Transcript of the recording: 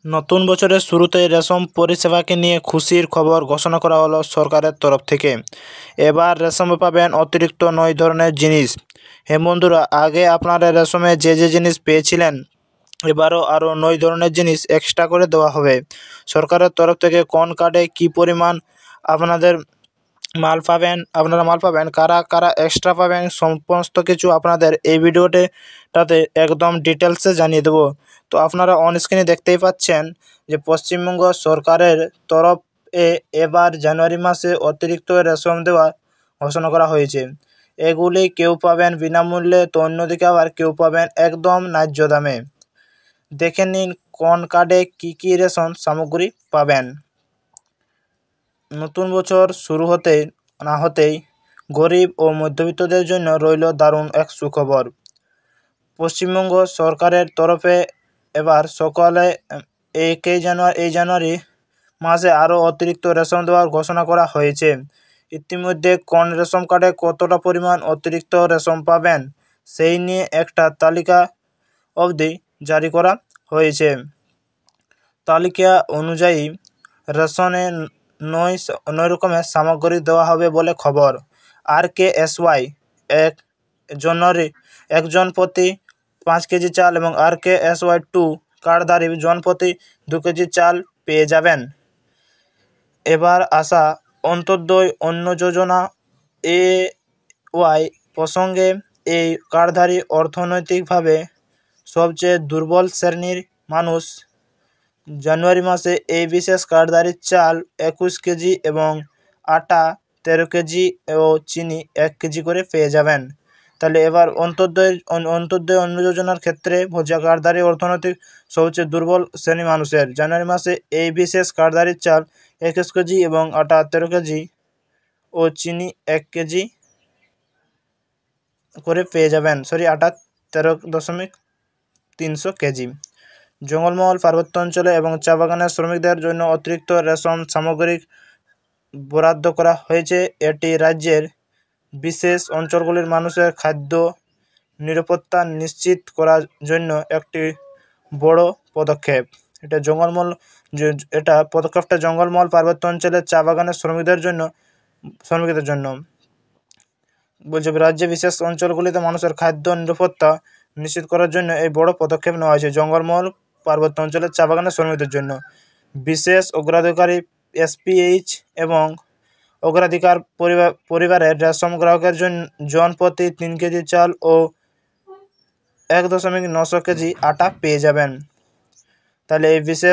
নতুন বছরের শুরুতেই রেশম পরিষেবাকে নিয়ে খুশির খবর ঘোষণা করা হলো সরকারের তরফ থেকে। এবার রেশমে পাবেন অতিরিক্ত 9 ধরনের জিনিস। হ্যাঁ বন্ধুরা, আগে আপনারা রেশমে যে যে জিনিস পেয়েছিলেন, এবারও আরও 9 ধরনের জিনিস এক্সট্রা করে দেওয়া হবে। সরকারের তরফ থেকে কোন কার্ডে কী পরিমাণ আপনারা মাল পাবেন, কারা কারা এক্সট্রা পাবেন, সমস্ত কিছু আপনাদের এই ভিডিওটাতে একদম ডিটেলসে জানিয়ে দেবো। তো আপনারা অন স্ক্রিনে দেখতেই পাচ্ছেন যে পশ্চিমবঙ্গ সরকারের তরফে এবার জানুয়ারি মাসে অতিরিক্ত রেশম দেওয়া ঘোষণা করা হয়েছে। এগুলি কেউ পাবেন বিনামূল্যে, তো অন্যদিকে আবার কেউ পাবেন একদম ন্যায্য দামে। দেখে নিন কোন কার্ডে কী কী রেশন সামগ্রী পাবেন। নতুন বছর শুরু হতেই গরিব ও মধ্যবিত্তদের জন্য রইল দারুণ এক সুখবর। পশ্চিমবঙ্গ সরকারের তরফে এবার সকালে এই জানুয়ারি মাসে আরও অতিরিক্ত রেশন দেওয়ার ঘোষণা করা হয়েছে। ইতিমধ্যে কোন রেশন কার্ডে কতটা পরিমাণ অতিরিক্ত রেশন পাবেন সেই নিয়ে একটা তালিকা অবধি জারি করা হয়েছে। তালিকা অনুযায়ী রেশনে 9 রকমের সামগ্রী দেওয়া হবে বলে খবর। RKSY একজন প্রতি 5 কেজি চাল এবং RKSY 2 কার্ডধারী জন প্রতি 2 কেজি চাল পেয়ে যাবেন। এবার আসা অন্তর্দয় অন্ন যোজনা AY প্রসঙ্গে। এই কার্ডধারী অর্থনৈতিকভাবে সবচেয়ে দুর্বল শ্রেণীর মানুষ জানুয়ারি মাসে এই বিশেষ কার্ডধারী চাল 21 কেজি এবং আটা 13 কেজি ও চিনি 1 কেজি করে পেয়ে যাবেন। তাহলে এবার অন্তর্দয় অন্ন যোজনার ক্ষেত্রে ভোজা কার্ডধারী অর্থনৈতিক সবচেয়ে দুর্বল শ্রেণী মানুষের জানুয়ারি মাসে এই বিশেষ কার্ডধারী চাল 21 কেজি এবং আটা 13 কেজি ও চিনি 1 কেজি করে পেয়ে যাবেন। আটা 13.300 কেজি। জঙ্গলমহল, পার্বত্য অঞ্চলে এবং চা বাগানের শ্রমিকদের জন্য অতিরিক্ত রেশন সামগ্রী বরাদ্দ করা হয়েছে। এটি রাজ্যের বিশেষ অঞ্চলগুলির মানুষের খাদ্য নিরাপত্তা নিশ্চিত করার জন্য একটি বড় পদক্ষেপ। পদক্ষেপটা জঙ্গলমহল, পার্বত্য অঞ্চলের চা বাগানের শ্রমিকদের জন্য বলছে। রাজ্যে বিশেষ অঞ্চলগুলিতে মানুষের খাদ্য নিরাপত্তা নিশ্চিত করার জন্য এই বড় পদক্ষেপ নেওয়া হয়েছে। জঙ্গলমহল, পার্বত্য অঞ্চলের চা বাগানের শ্রমিকদের জন্য বিশেষ অগ্রাধিকারী SPH এবং অগ্রাধিকার পরিবারের রেশন গ্রাহকের জন প্রতি 3 কেজি চাল ও 1.9 কেজি আটা পেয়ে যাবেন। তাহলে এই বিশেষ